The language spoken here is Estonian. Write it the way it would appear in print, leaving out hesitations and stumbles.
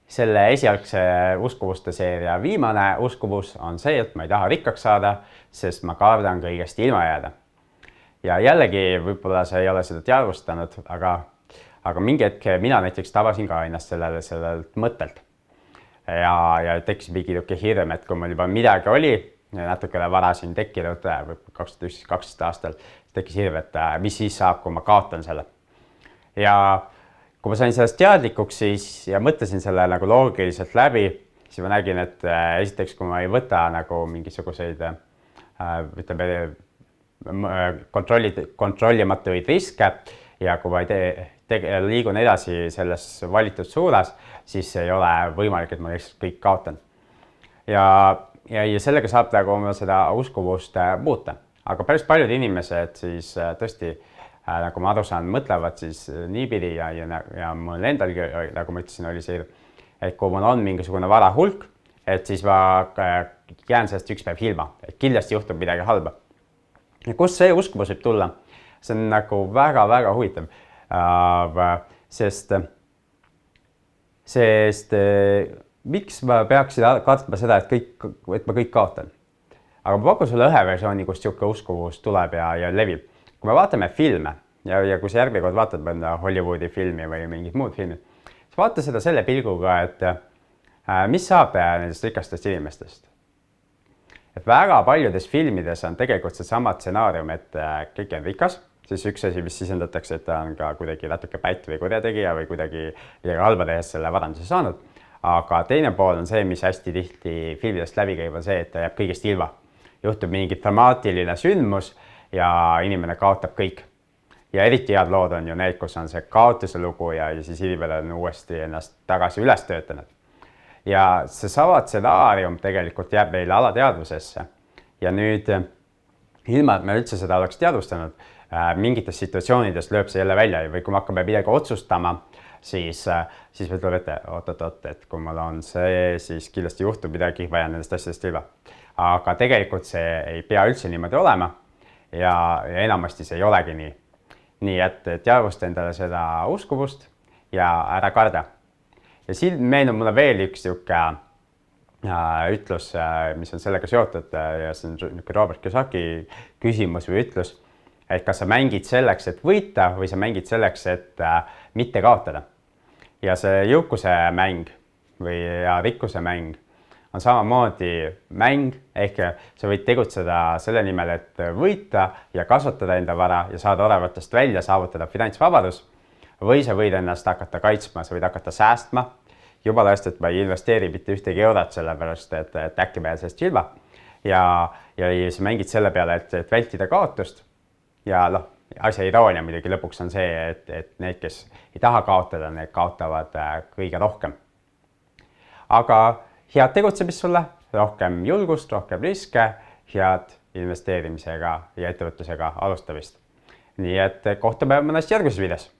selle esialgse uskuvuste seeria viimane uskuvus on see, et ma ei taha rikkaks saada, sest ma kardan kõigest ilma jääda. Ja jällegi võib-olla sa ei ole seda teadvustanud, aga mingi hetk mina näiteks tabasin ka ennast sellelt mõttelt. Ja tekkis mingi hirm, et kui mul juba midagi oli, natukene vara siin tekkinud 2012 aastal, tekkis hirm, et mis siis saab, kui ma kaotan selle. Ja kui ma sain sellest teadlikuks siis ja mõtlesin selle nagu loogiliselt läbi, siis ma nägin, et esiteks, kui ma ei võta nagu mingisuguseid kontrollimatuid riske ja kui ma liigun edasi selles valitud suunas, siis ei ole võimalik, et ma lihtsalt kõik kaotan. Ja sellega saab nagu seda uskuvust muuta. Aga päris paljud inimesed siis tõesti, nagu ma aru saan, mõtlevad siis niipidi ja mul endalgi, nagu ma ütlesin, oli see, et kui mul on mingisugune vara hulk, et siis ma jään sellest üks päev ilma, et kindlasti juhtub midagi halba. Ja kus see uskuvus võib tulla? See on nagu väga-väga huvitav, sest miks ma peaksin kartma seda, et ma kõik kaotan? Aga ma pakun sulle ühe versiooni, kus siuke uskuvus tuleb ja levib. Kui me vaatame filme ja kui sa järgmine kord vaatad mõnda Hollywoodi filmi või mingid muud filmid, siis vaata seda selle pilguga, et mis saab nendest rikastest inimestest. Et väga paljudes filmides on tegelikult see sama stsenaarium, et kõik on rikas, siis üks asi, mis sisendatakse, et ta on ka kuidagi natuke pätt või kurjategija või kuidagi halba tehes selle varanduse saanud. Aga teine pool on see, mis hästi tihti filmidest läbi käib, on see, et ta jääb kõigest ilma. Juhtub mingi dramaatiline sündmus ja inimene kaotab kõik. Ja eriti head lood on ju need, kus on see kaotuse lugu ja siis inimene on uuesti ennast tagasi üles töötanud. Ja see sama stsenaarium tegelikult jääb meile alateadvusesse. Ja nüüd, ilma et me üldse seda oleks teadvustanud, mingites situatsioonides lööb see jälle välja või kui me hakkame midagi otsustama, siis me tuleb ette, oot, et kui mul on see, siis kindlasti juhtub midagi, vaja nendest asjadest ilma. Aga tegelikult see ei pea üldse niimoodi olema ja enamasti see ei olegi nii. Nii et teadvusta endale seda uskuvust ja ära karda. Ja siin meenub mulle veel üks ütlus, mis on sellega seotud ja see on Robert Kiyosaki küsimus või ütlus, et kas sa mängid selleks, et võita või sa mängid selleks, et mitte kaotada. Ja see jõukuse mäng või rikkuse mäng on samamoodi mäng, ehk sa võid tegutseda selle nimel, et võita ja kasvatada enda vara ja saada olevatest välja, saavutada finantsvabadus. Või sa võid ennast hakata kaitsma, sa võid hakata säästma. Jumala eest, et ma ei investeeri mitte ühtegi eurot sellepärast, et äkki me sellest ilma. Ja sa mängid selle peale, et vältida kaotust. Ja asja iroonia muidugi lõpuks on see, et need, kes ei taha kaotada, need kaotavad kõige rohkem. Aga head tegutsemist sulle, rohkem julgust, rohkem riske, head investeerimisega ja ettevõtlusega alustamist. Nii et kohtume mõnes järgmises videos.